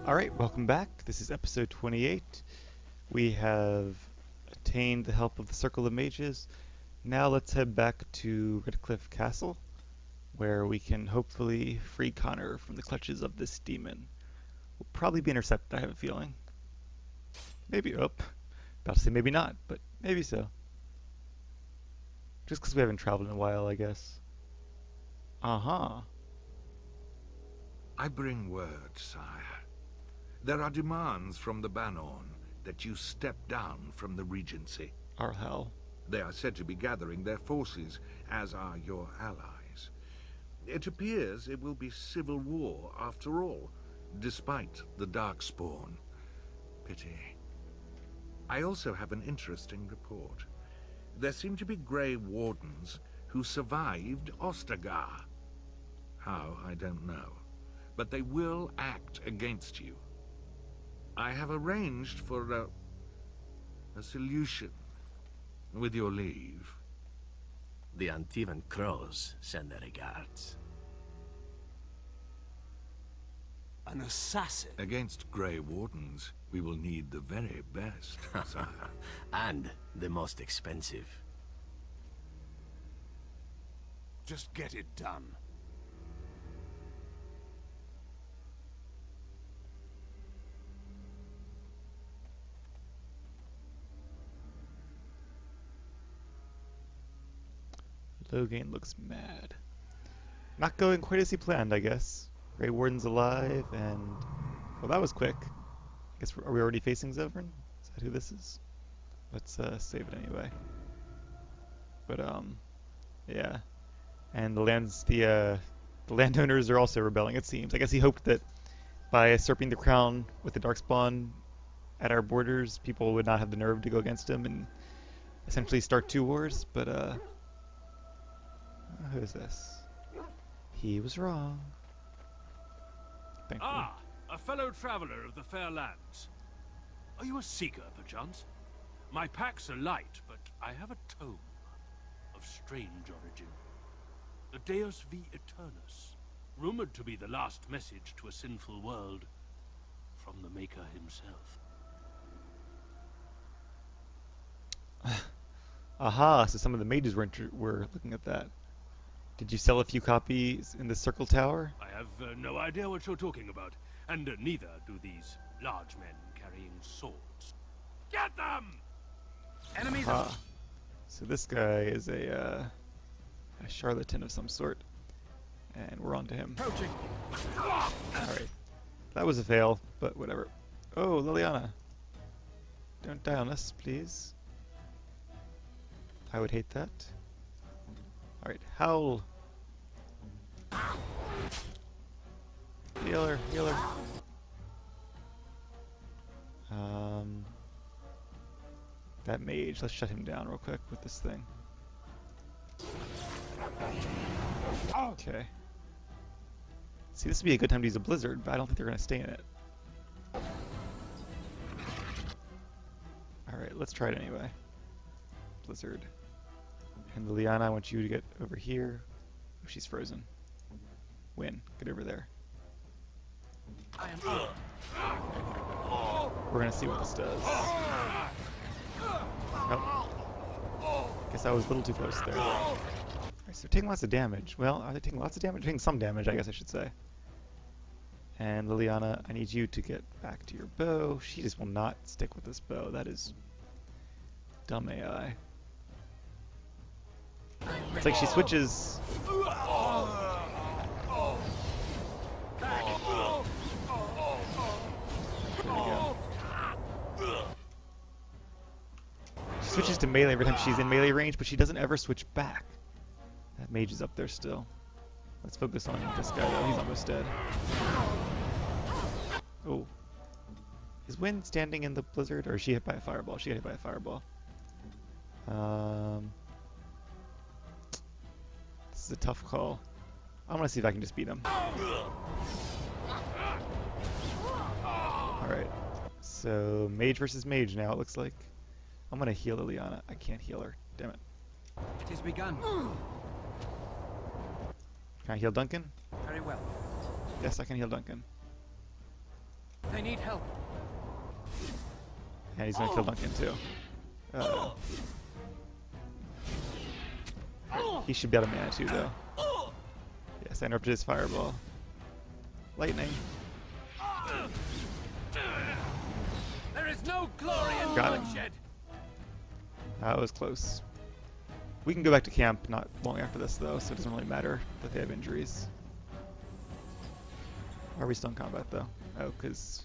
Alright, welcome back. This is episode 28. We have attained the help of the Circle of Mages. Now let's head back to Redcliffe Castle, where we can hopefully free Connor from the clutches of this demon. We'll probably be intercepted, I have a feeling. Maybe up. About to say maybe not, but maybe so. Just because we haven't traveled in a while, I guess. Uh-huh. I bring word, sire. There are demands from the Banon that you step down from the Regency. Aravail. They are said to be gathering their forces, as are your allies. It appears it will be civil war after all, despite the Darkspawn. Pity. I also have an interesting report. There seem to be Grey Wardens who survived Ostagar. How, I don't know. But they will act against you. I have arranged for a solution, with your leave. The Antivan Crows send their regards. An assassin? Against Grey Wardens, we will need the very best, sire. And the most expensive. Just get it done. Logain looks mad. Not going quite as he planned, I guess. Grey Warden's alive, and... well, that was quick. I guess, are we already facing Zevran? Is that who this is? Let's save it anyway. But, yeah. And the landowners are also rebelling, it seems. I guess he hoped that by usurping the crown with the Darkspawn at our borders, people would not have the nerve to go against him and essentially start two wars, but, who is this? He was wrong. Thankfully. Ah, a fellow traveler of the fair lands. Are you a seeker, perchance? My packs are light, but I have a tome of strange origin. The Deus V Eternus, rumored to be the last message to a sinful world from the Maker himself. Aha, so some of the mages were looking at that. Did you sell a few copies in the Circle Tower? I have no idea what you're talking about, and neither do these large men carrying swords. Get them! Enemies are... So this guy is a charlatan of some sort, and we're on to him. approaching. Alright, that was a fail, but whatever. Oh, Liliana. Don't die on us, please. I would hate that. Alright, howl. Healer, healer. That mage, let's shut him down real quick with this thing. Okay. See, this would be a good time to use a blizzard, but I don't think they're going to stay in it. Alright, let's try it anyway. Blizzard. And Liliana, I want you to get over here. Oh, she's frozen. Win. Get over there. I am... We're gonna see what this does. Oh. Guess I was a little too close there. Alright, so they're taking lots of damage. Well, are they taking lots of damage? They're taking some damage, I guess I should say. And Liliana, I need you to get back to your bow. She just will not stick with this bow. That is dumb AI. It's like she switches. There we go. She switches to melee every time she's in melee range, but she doesn't ever switch back. That mage is up there still. Let's focus on this guy though. He's almost dead. Oh. Is Wynn standing in the blizzard, or is she hit by a fireball? She got hit by a fireball. This is a tough call. I want to see if I can just beat him. Alright. So, mage versus mage now, it looks like. I'm going to heal Liliana. I can't heal her. Damn it. It has begun. Can I heal Duncan? Very well. Yes, I can heal Duncan. They need help. And he's gonna kill Duncan too. He should be out of mana too, though. Yes, I interrupted his fireball. Lightning. There is no glory in Got it. bloodshed. That was close. We can go back to camp not long after this, though, so it doesn't really matter that they have injuries. Are we still in combat, though? Oh, because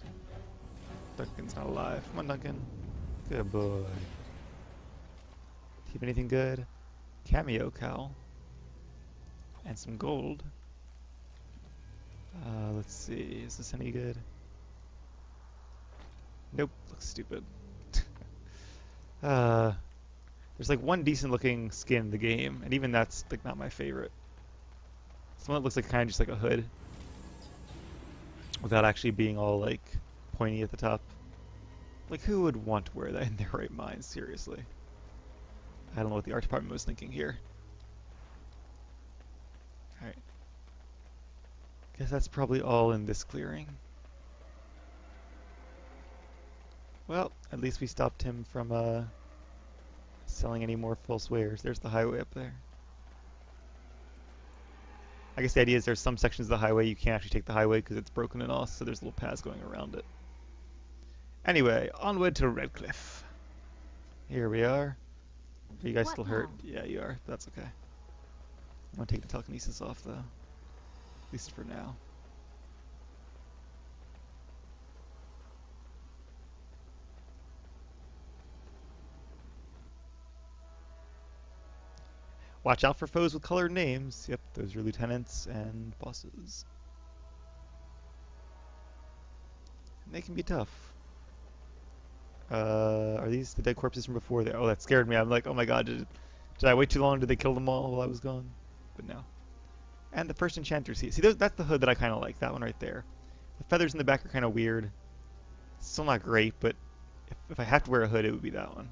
Duncan's not alive. Come on, Duncan. Good boy. Do you have anything good? Cameo cowl. And some gold. Let's see. Is this any good? Nope. Looks stupid. There's like one decent looking skin in the game, and even that's like not my favorite. Someone that looks like kind of just like a hood, without actually being all like pointy at the top. Like, who would want to wear that in their right mind? Seriously. I don't know what the art department was thinking here. Alright. Guess that's probably all in this clearing. Well, at least we stopped him from selling any more false wares. There's the highway up there. I guess the idea is there's some sections of the highway you can't actually take the highway because it's broken and all, so there's little paths going around it. Anyway, onward to Redcliffe. Here we are. Are you guys What still hurt? now? Yeah, you are. That's okay. I'm gonna take the telekinesis off though. At least for now. Watch out for foes with colored names. Yep, those are lieutenants and bosses. And they can be tough. Are these the dead corpses from before? Oh, that scared me. I'm like, oh my god, did I wait too long? Did they kill them all while I was gone? But no. And the first enchanter's seat. See, that's the hood that I kind of like. That one right there. The feathers in the back are kind of weird. Still not great, but if I have to wear a hood, it would be that one.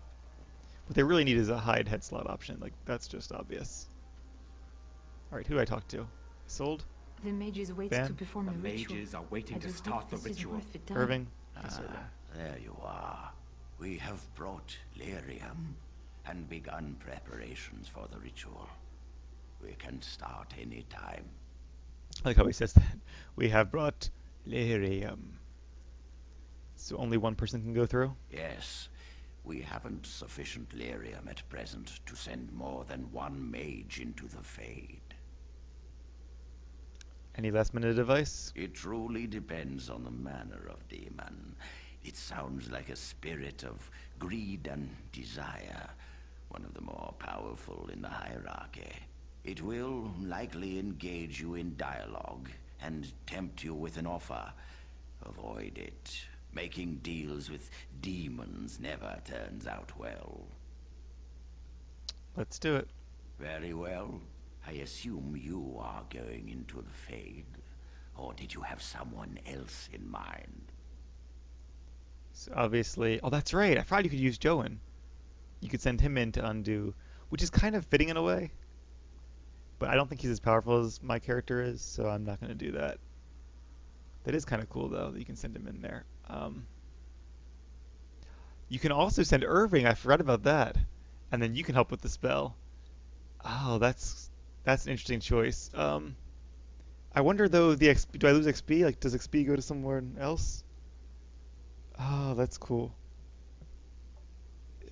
What they really need is a hide head slot option. Like, that's just obvious. Alright, who do I talk to? Sold? The mages wait Ben? to perform The the ritual. mages are waiting I to just start hope the this is ritual. worth the time. Irving? Yes, Irving. There you are. We have brought lyrium and begun preparations for the ritual. We can start any time. I like how he says that. We have brought lyrium. So only one person can go through? Yes, we haven't sufficient lyrium at present to send more than one mage into the Fade. Any last minute advice? It truly depends on the manner of demon. It sounds like a spirit of greed and desire, one of the more powerful in the hierarchy. It will likely engage you in dialogue and tempt you with an offer. Avoid it. Making deals with demons never turns out well. Let's do it. Very well. I assume you are going into the Fade. Or did you have someone else in mind? So obviously... Oh, that's right. I forgot you could use Joan. You could send him in to undo, which is kind of fitting in a way. But I don't think he's as powerful as my character is, so I'm not going to do that. That is kind of cool, though, that you can send him in there. You can also send Irving. I forgot about that. And then you can help with the spell. Oh, that's an interesting choice. I wonder, though, the XP, do I lose XP? Like, does XP go to someone else? Oh, that's cool.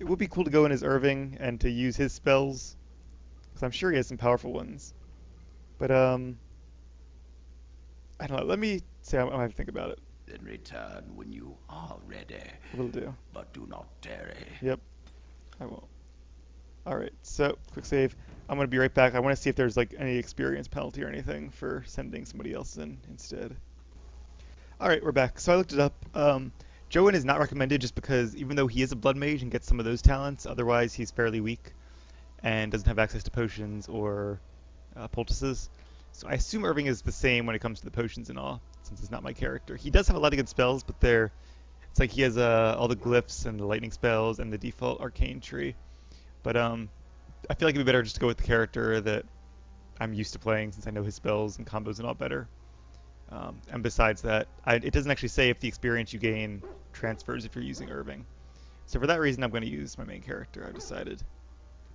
It would be cool to go in as Irving and to use his spells, because I'm sure he has some powerful ones. But, I don't know. Let me say I have to think about it. Then return when you are ready. Will do. But do not tarry. Yep. I won't. Alright, so, quick save. I'm going to be right back. I want to see if there's, like, any experience penalty or anything for sending somebody else in instead. Alright, we're back. So I looked it up. Joan is not recommended just because even though he is a blood mage and gets some of those talents, otherwise he's fairly weak and doesn't have access to potions or poultices. So I assume Irving is the same when it comes to the potions and all, since it's not my character. He does have a lot of good spells, but it's like he has all the glyphs and the lightning spells and the default arcane tree. But I feel like it'd be better just to go with the character that I'm used to playing, since I know his spells and combos and all better. And besides that, it doesn't actually say if the experience you gain transfers if you're using Irving. So for that reason, I'm going to use my main character, I've decided.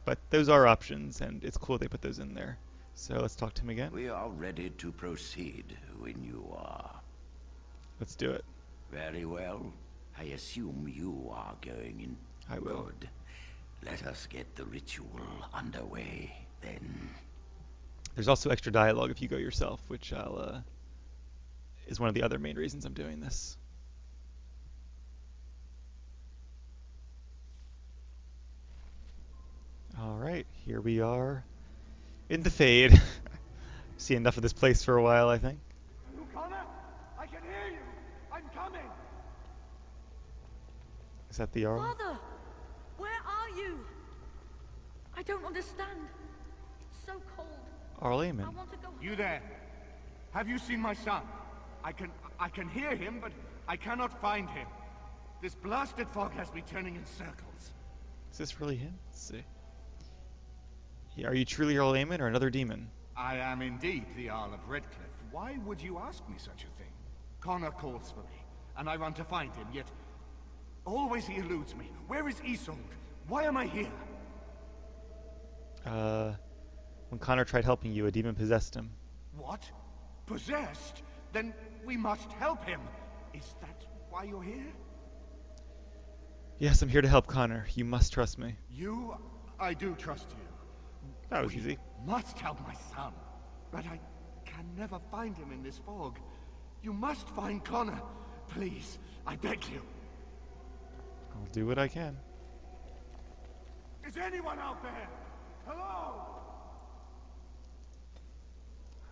But those are options, and it's cool they put those in there. So let's talk to him again. We are ready to proceed when you are. Let's do it. Very well. I assume you are going in. I will. Good. Let us get the ritual underway, then. There's also extra dialogue if you go yourself, which is one of the other main reasons I'm doing this. Alright, here we are in the Fade. See enough of this place for a while, I think. Connor, I can hear you. I'm coming. Is that the Earl? Father, where are you? I don't understand. It's so cold. Earl I Eamon. want to go home. You there? Have you seen my son? I can hear him, but I cannot find him. This blasted fog has me turning in circles. Is this really him? Let's see. Yeah, are you truly Earl Eamon or another demon? I am indeed the Earl of Redcliffe. Why would you ask me such a thing? Connor calls for me, and I run to find him, yet always he eludes me. Where is Isolde? Why am I here? When Connor tried helping you, a demon possessed him. What? Possessed? Then we must help him. Is that why you're here? Yes, I'm here to help Connor. You must trust me. I do trust you. That was We easy. must help my son. But I can never find him in this fog. You must find Connor. Please, I beg you. I'll do what I can. Is anyone out there? Hello?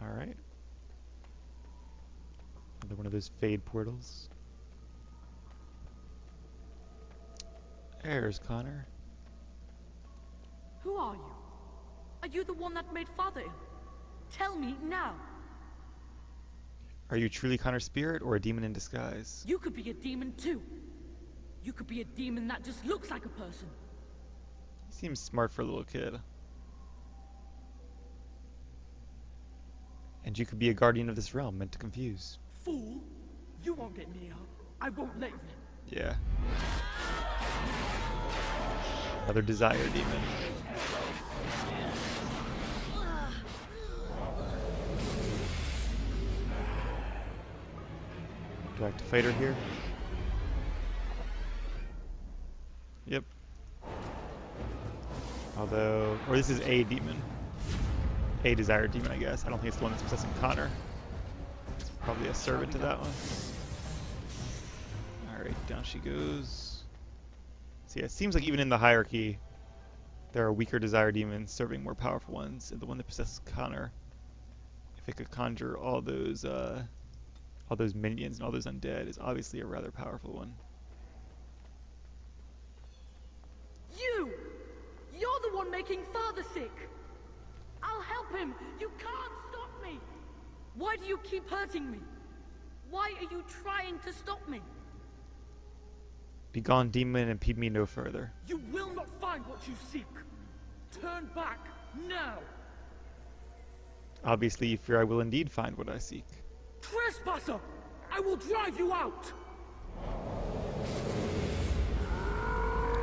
Alright. Another one of those Fade portals. There's Connor. Who are you? Are you the one that made Father ill? Tell me now. Are you truly Connor's spirit or a demon in disguise? You could be a demon too. You could be a demon that just looks like a person. He seems smart for a little kid. And you could be a guardian of this realm, meant to confuse. Fool! You won't get near her. I won't let you. Yeah. Another desire demon. Do I have to fight her here? Yep. Although, or this is a demon. A desire demon, I guess. I don't think it's the one that's possessing Connor. It's probably a servant to that one. Alright, down she goes. So yeah, it seems like even in the hierarchy, there are weaker desire demons serving more powerful ones. And the one that possesses Connor, if it could conjure all those minions and all those undead, is obviously a rather powerful one. You're the one making Father sick. I'll help him. You can't stop me. Why do you keep hurting me? Why are you trying to stop me? Begone, demon, and impede me no further. You will not find what you seek. Turn back now. Obviously, you fear I will indeed find what I seek. Trespasser! I will drive you out.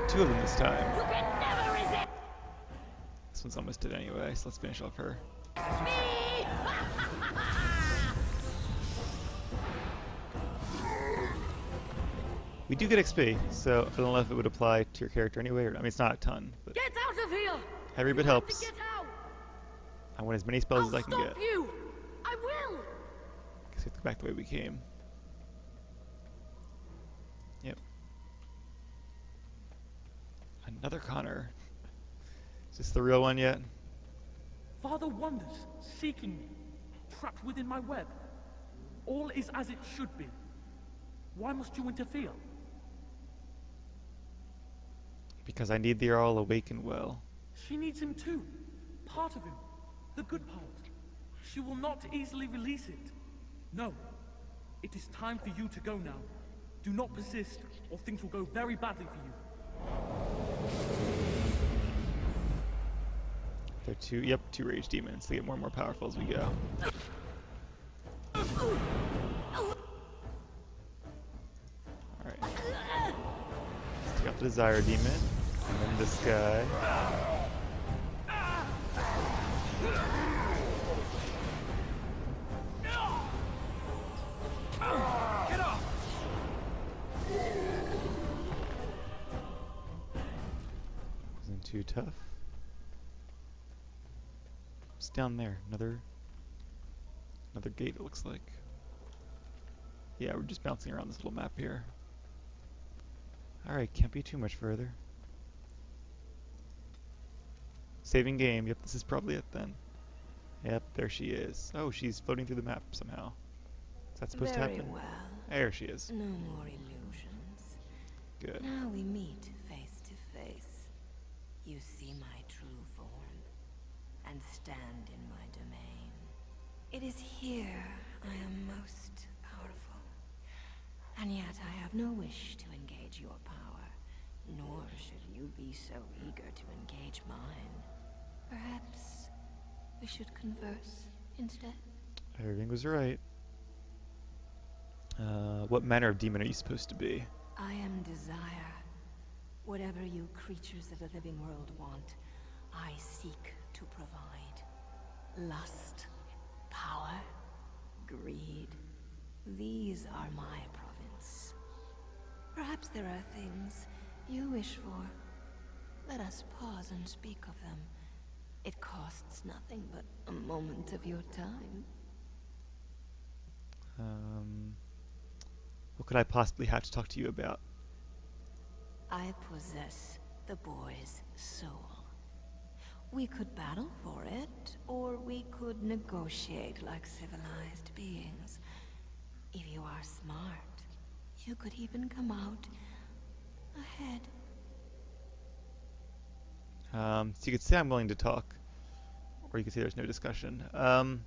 Two of them this time. You can never resist This one's almost dead anyway, so let's finish off her. me. We do get XP, so I don't know if it would apply to your character anyway. I mean, it's not a ton, but Get out of here. every bit You have helps. to get out. I want as many spells I'll as I can stop get. you. I will. Guess we have to go back the way we came. Yep. Another Connor. Is this the real one yet? Father wanders, seeking me, trapped within my web. All is as it should be. Why must you interfere? Because I need the Earl awake and well. She needs him too. Part of him. The good part. She will not easily release it. No. It is time for you to go now. Do not persist, or things will go very badly for you. They're two rage demons. They get more and more powerful as we go. Not the Desire Demon. And then this guy. Get off! Wasn't too tough. It's down there. Another gate, it looks like. Yeah, we're just bouncing around this little map here. Alright, can't be too much further. Saving game. Yep, this is probably it then. Yep, there she is. Oh, she's floating through the map somehow. Is that supposed to Very happen? well. There she is. No more illusions. Good. Now we meet face to face. You see my true form and stand in my domain. It is here I am most powerful. And yet I have no wish to engage your power, nor should you be so eager to engage mine. Perhaps we should converse instead? Everything was right. What manner of demon are you supposed to be? I am desire. Whatever you creatures of the living world want, I seek to provide. Lust, power, greed. These are my province. Perhaps there are things you wish for. Let us pause and speak of them. It costs nothing but a moment of your time. What could I possibly have to talk to you about? I possess the boy's soul. We could battle for it, or we could negotiate like civilized beings. If you are smart, you could even come out ahead. So you could say I'm willing to talk, or you could say there's no discussion. I'm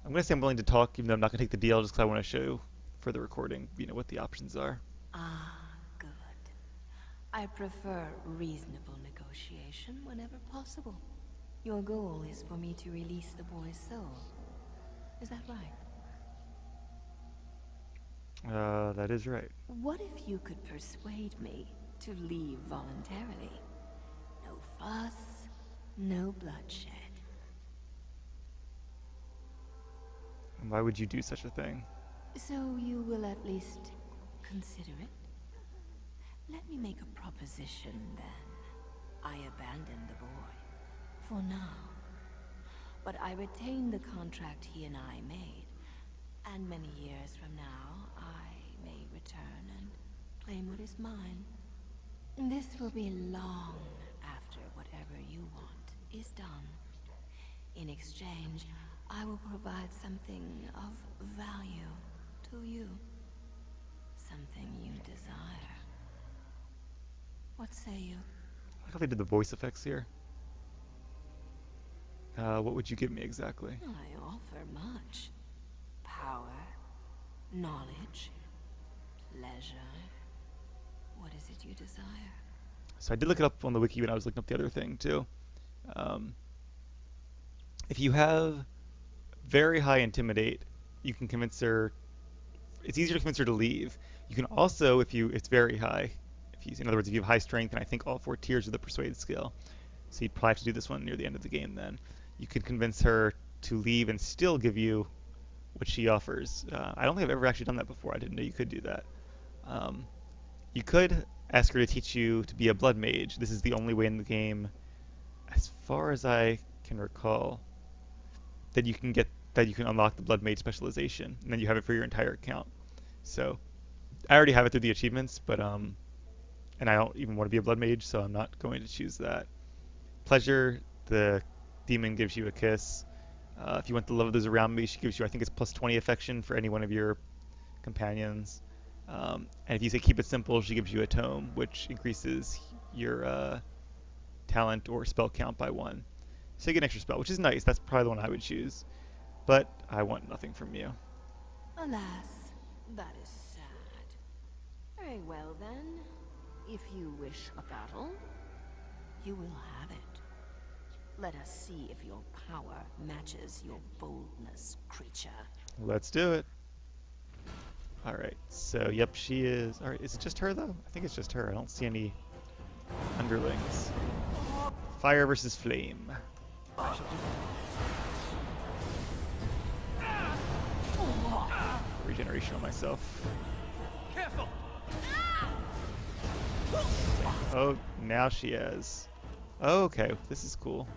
going to say I'm willing to talk, even though I'm not going to take the deal, just because I want to show for the recording, what the options are. Ah, good. I prefer reasonable negotiation whenever possible. Your goal is for me to release the boy's soul. Is that right? That is right. What if you could persuade me to leave voluntarily? No fuss, no bloodshed. Why would you do such a thing? So you will at least consider it? Let me make a proposition then. I abandon the boy. For now. But I retain the contract he and I made. And many years from now, I may return and claim what is mine. This will be long after whatever you want is done. In exchange, I will provide something of value to you. Something you desire. What say you? I like how they did the voice effects here. What would you give me exactly? I offer much. Power, knowledge, pleasure. What is it you desire? So I did look it up on the wiki when I was looking up the other thing too. If you have very high intimidate, you can convince her. It's easier to convince her to leave. You can also, it's very high. In other words, if you have high strength, and I think all 4 tiers of the persuade skill, so you'd probably have to do this one near the end of the game. Then you could convince her to leave and still give you what she offers. I don't think I've ever actually done that before. I didn't know you could do that. You could ask her to teach you to be a blood mage. This is the only way in the game, as far as I can recall, that you can unlock the blood mage specialization, and then you have it for your entire account. So I already have it through the achievements, but and I don't even want to be a blood mage, so I'm not going to choose that. Pleasure, the demon gives you a kiss. If you want the love of those around me, she gives you, I think it's plus 20 affection for any one of your companions. And if you say keep it simple, she gives you a tome, which increases your talent or spell count by 1. So you get an extra spell, which is nice. That's probably the one I would choose. But I want nothing from you. Alas, that is sad. Very well then. If you wish a battle, you will have it. Let us see if your power matches your boldness, creature. Let's do it. Alright, so yep, she is... Alright, is it just her though? I think it's just her. I don't see any underlings. Fire versus flame. Regeneration on myself. Careful! Oh, now she has. Oh, okay, this is cool.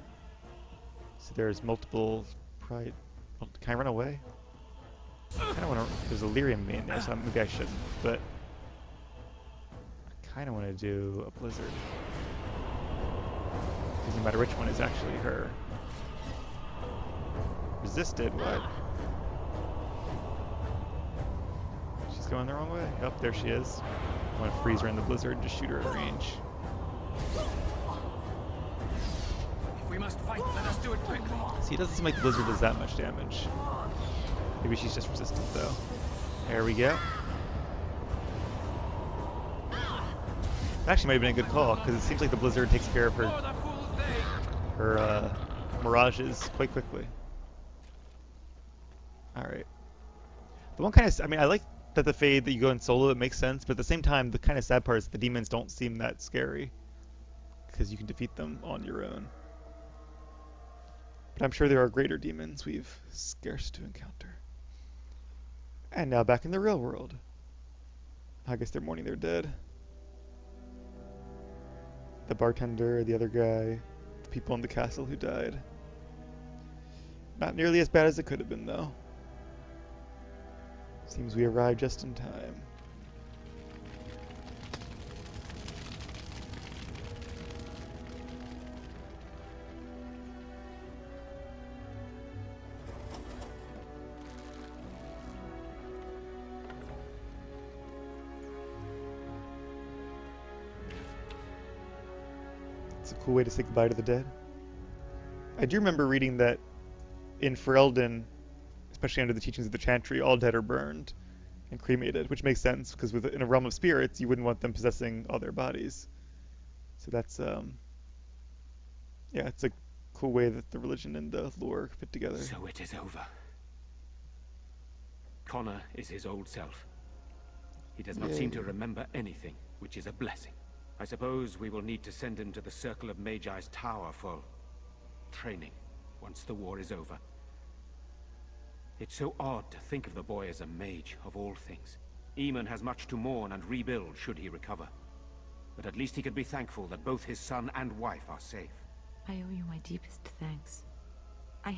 So there's multiple pride. Oh, can I run away? I kind of want to. There's a lyrium main there, so maybe I shouldn't. But I kind of want to do a blizzard. Because no matter which one is actually her. Resisted? What? She's going the wrong way. Oh, there she is. I want to freeze her in the blizzard and just shoot her at range. If we must fight, let us do it quickly. See, it doesn't seem like the blizzard does that much damage. Maybe she's just resistant, though. There we go. That actually might have been a good call, because it seems like the blizzard takes care of her mirages quite quickly. Alright. The one kind of... I mean, I like that the Fade that you go in solo, it makes sense, but at the same time, the kind of sad part is the demons don't seem that scary. Because you can defeat them on your own. But I'm sure there are greater demons we've scarce to encounter. And now back in the real world. I guess they're mourning their dead. The bartender, the other guy, the people in the castle who died. Not nearly as bad as it could have been, though. Seems we arrived just in time. It's a cool way to say goodbye to the dead. I do remember reading that in Ferelden, especially under the teachings of the Chantry, all dead are burned and cremated, which makes sense because in a realm of spirits, you wouldn't want them possessing all their bodies. So that's, yeah, it's a cool way that the religion and the lore fit together. So it is over. Connor is his old self. He does not seem to remember anything, which is a blessing. I suppose we will need to send him to the Circle of Magi's tower for training once the war is over. It's so odd to think of the boy as a mage, of all things. Eamon has much to mourn and rebuild should he recover. But at least he could be thankful that both his son and wife are safe. I owe you my deepest thanks. I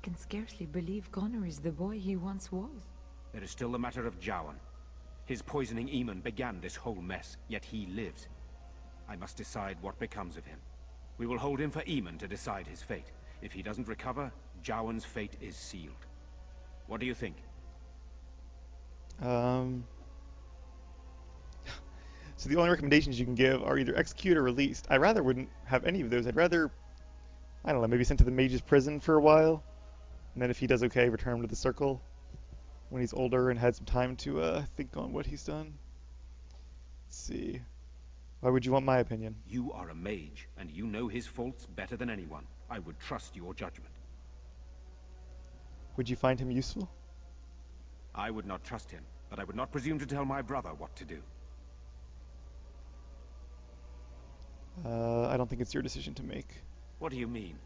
can scarcely believe Connor is the boy he once was. There is still the matter of Jowan. His poisoning Eamon began this whole mess, yet he lives. I must decide what becomes of him. We will hold him for Eamon to decide his fate. If he doesn't recover, Jowan's fate is sealed. What do you think? So the only recommendations you can give are either execute or released. I rather wouldn't have any of those. I'd rather, I don't know, maybe sent to the mage's prison for a while, and then if he does okay, return him to the circle when he's older and had some time to think on what he's done. Let's see. Why would you want my opinion? You are a mage, and you know his faults better than anyone. I would trust your judgment. Would you find him useful? I would not trust him, but I would not presume to tell my brother what to do. I don't think it's your decision to make. What do you mean?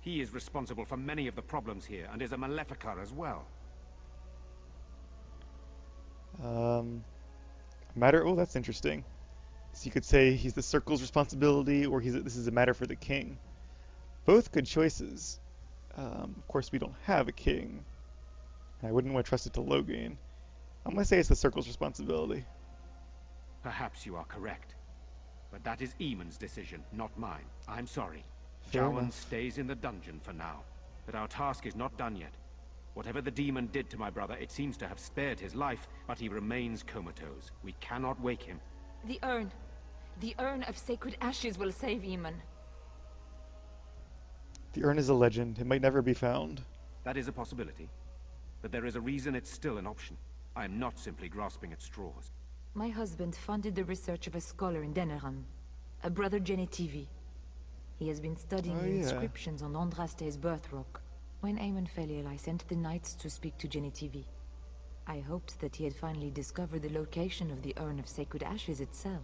He is responsible for many of the problems here, and is a Maleficar as well. Oh, that's interesting. So you could say he's the Circle's responsibility, or this is a matter for the king. Both good choices. Of course, we don't have a king. I wouldn't want to trust it to Loghain. I'm going to say it's the Circle's responsibility. Perhaps you are correct. But that is Eamon's decision, not mine. I'm sorry. Fair Jowan enough. stays in the dungeon for now. But our task is not done yet. Whatever the demon did to my brother, it seems to have spared his life, but he remains comatose. We cannot wake him. The urn. The urn of sacred ashes will save Eamon. The urn is a legend. It might never be found. That is a possibility. But there is a reason it's still an option. I am not simply grasping at straws. My husband funded the research of a scholar in Denerim, a brother Genetivi. He has been studying Oh, the yeah. inscriptions on Andraste's birth rock. When Eamon fell ill, I sent the knights to speak to Genetivi. I hoped that he had finally discovered the location of the Urn of Sacred Ashes itself.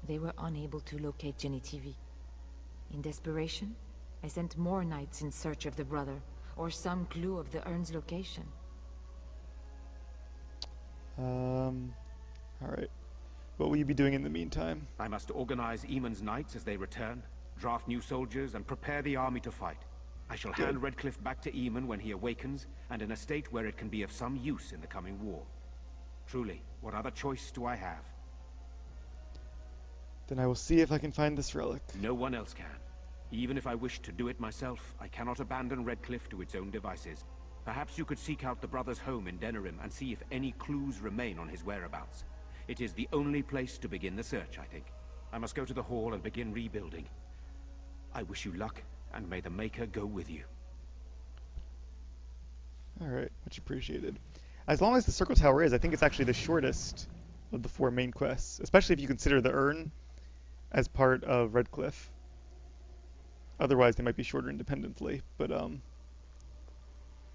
They were unable to locate Genitivi. In desperation, I sent more knights in search of the brother, or some clue of the urn's location. Alright. What will you be doing in the meantime? I must organize Eamon's knights as they return, draft new soldiers, and prepare the army to fight. I shall hand Redcliffe back to Eamon when he awakens, and in a state where it can be of some use in the coming war. Truly, what other choice do I have? Then I will see if I can find this relic. No one else can. Even if I wished to do it myself, I cannot abandon Redcliffe to its own devices. Perhaps you could seek out the brother's home in Denerim and see if any clues remain on his whereabouts. It is the only place to begin the search, I think. I must go to the hall and begin rebuilding. I wish you luck, and may the Maker go with you. Alright, much appreciated. As long as the Circle Tower is, I think it's actually the shortest of the 4 main quests, especially if you consider the Urn as part of Redcliffe. Otherwise, they might be shorter independently, but I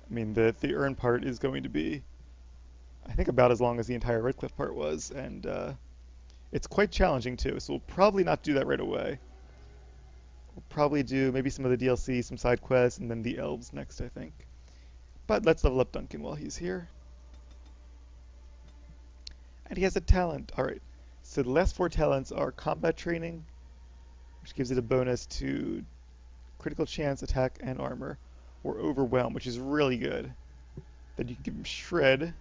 mean, the Urn part is going to be, I think, about as long as the entire Redcliffe part was, and it's quite challenging too, so we'll probably not do that right away. We'll probably do maybe some of the DLC, some side quests, and then the elves next, I think. But let's level up Duncan while he's here. And he has a talent. Alright, so the last 4 talents are combat training, which gives it a bonus to critical chance, attack, and armor, or overwhelm, which is really good. Then you can give him shred,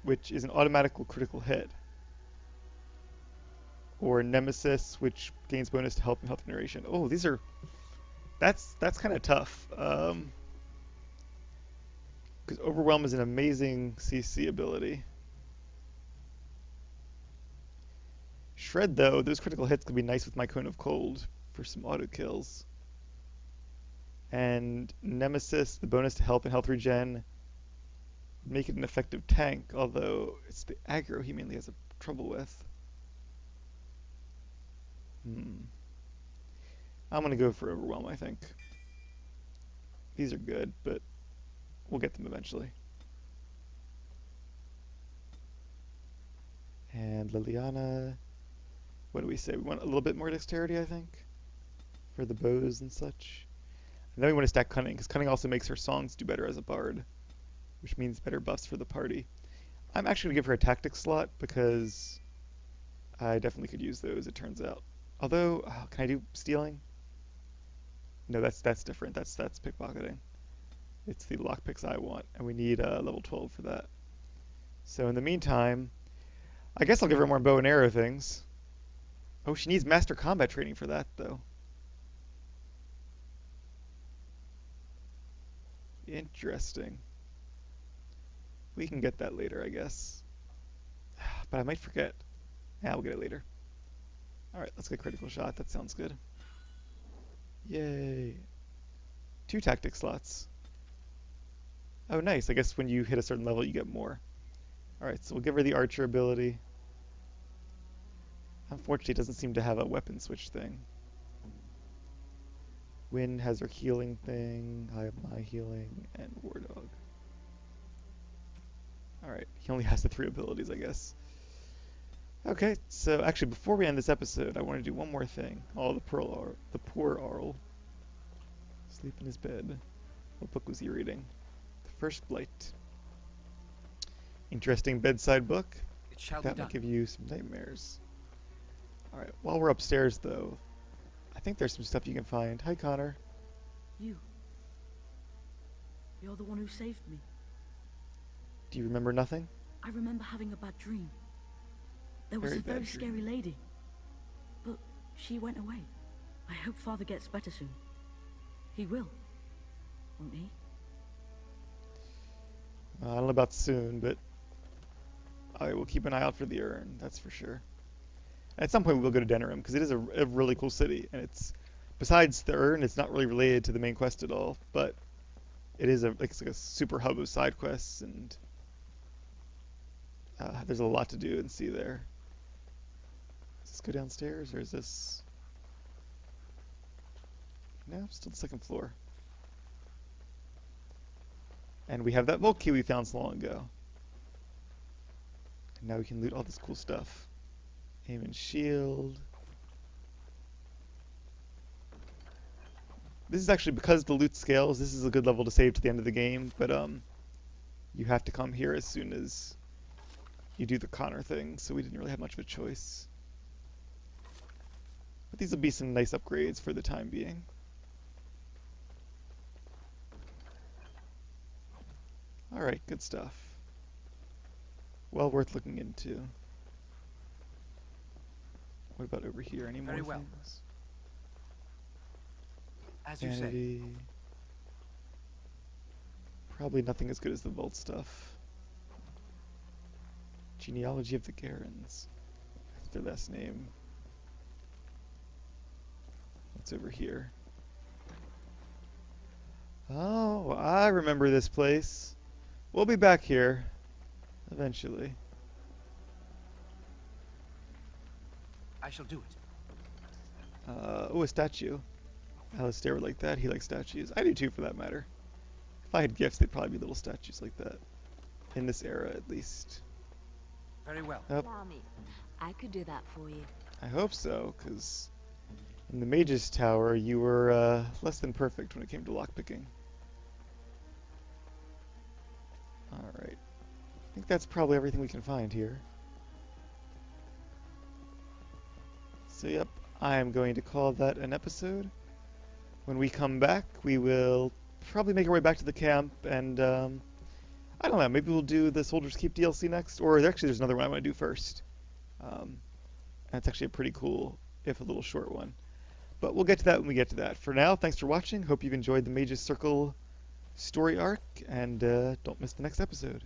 which is an automatic critical hit, or nemesis, which gains bonus to health and health generation. Oh, these are that's kind of tough, because overwhelm is an amazing CC ability. Shred, though, those critical hits could be nice with my Cone of Cold for some auto kills. And Nemesis, the bonus to health and health regen, make it an effective tank, although it's the aggro he mainly has trouble with. I'm going to go for Overwhelm, I think. These are good, but we'll get them eventually. And Liliana, what do we say? We want a little bit more dexterity, I think, for the bows and such. And then we want to stack Cunning, because Cunning also makes her songs do better as a bard, which means better buffs for the party. I'm actually going to give her a tactics slot, because I definitely could use those, it turns out. Although, can I do stealing? No, that's different. That's pickpocketing. It's the lockpicks I want, and we need level 12 for that. So in the meantime, I guess I'll give her more bow and arrow things. Oh, she needs master combat training for that, though. Interesting. We can get that later, I guess. But I might forget. Yeah, we'll get it later. Alright, let's get critical shot. That sounds good. Yay. 2 tactic slots. Oh, nice. I guess when you hit a certain level, you get more. Alright, so we'll give her the archer ability. Unfortunately, it doesn't seem to have a weapon switch thing. Wynn has her healing thing, I have my healing, and War Dog. Alright, he only has the 3 abilities, I guess. Okay, so actually before we end this episode, I want to do one more thing. Oh, the poor Arl. Sleep in his bed. What book was he reading? The First Blight. Interesting bedside book. It shall That be might done. give you some nightmares. Alright, while we're upstairs though, I think there's some stuff you can find. Hi, Connor. You. You're the one who saved me. Do you remember nothing? I remember having a bad dream. There was Very a very bad dream. scary lady. But she went away. I hope Father gets better soon. He will. Won't he? I don't know about soon, but I will keep an eye out for the urn, that's for sure. At some point we'll go to Denerim, because it is a really cool city, and it's, besides the urn, it's not really related to the main quest at all, but it is it's like a super hub of side quests, and there's a lot to do and see there. Does this go downstairs, or is this... No, still the second floor. And we have that Volk key we found so long ago. And now we can loot all this cool stuff. Aim and shield. This is actually, because the loot scales, this is a good level to save to the end of the game, but you have to come here as soon as you do the Connor thing, so we didn't really have much of a choice. But these will be some nice upgrades for the time being. Alright, good stuff. Well worth looking into. What about over here? Any more things? As you Vanity. say. Probably nothing as good as the vault stuff. Genealogy of the Garens. That's their last name. What's over here? Oh, I remember this place. We'll be back here eventually. I shall do it. Oh, a statue. Alistair would like that. He likes statues. I do too, for that matter. If I had gifts, they'd probably be little statues like that. In this era, at least. Very well. Yep. Allow me. I could do that for you. I hope so, because in the Mage's Tower, you were less than perfect when it came to lockpicking. Alright. I think that's probably everything we can find here. So yep, I am going to call that an episode. When we come back, we will probably make our way back to the camp, and I don't know, maybe we'll do the Soldier's Keep DLC next, or actually there's another one I want to do first. And it's actually a pretty cool, if a little short one. But we'll get to that when we get to that. For now, thanks for watching. Hope you've enjoyed the Mage's Circle story arc, and don't miss the next episode.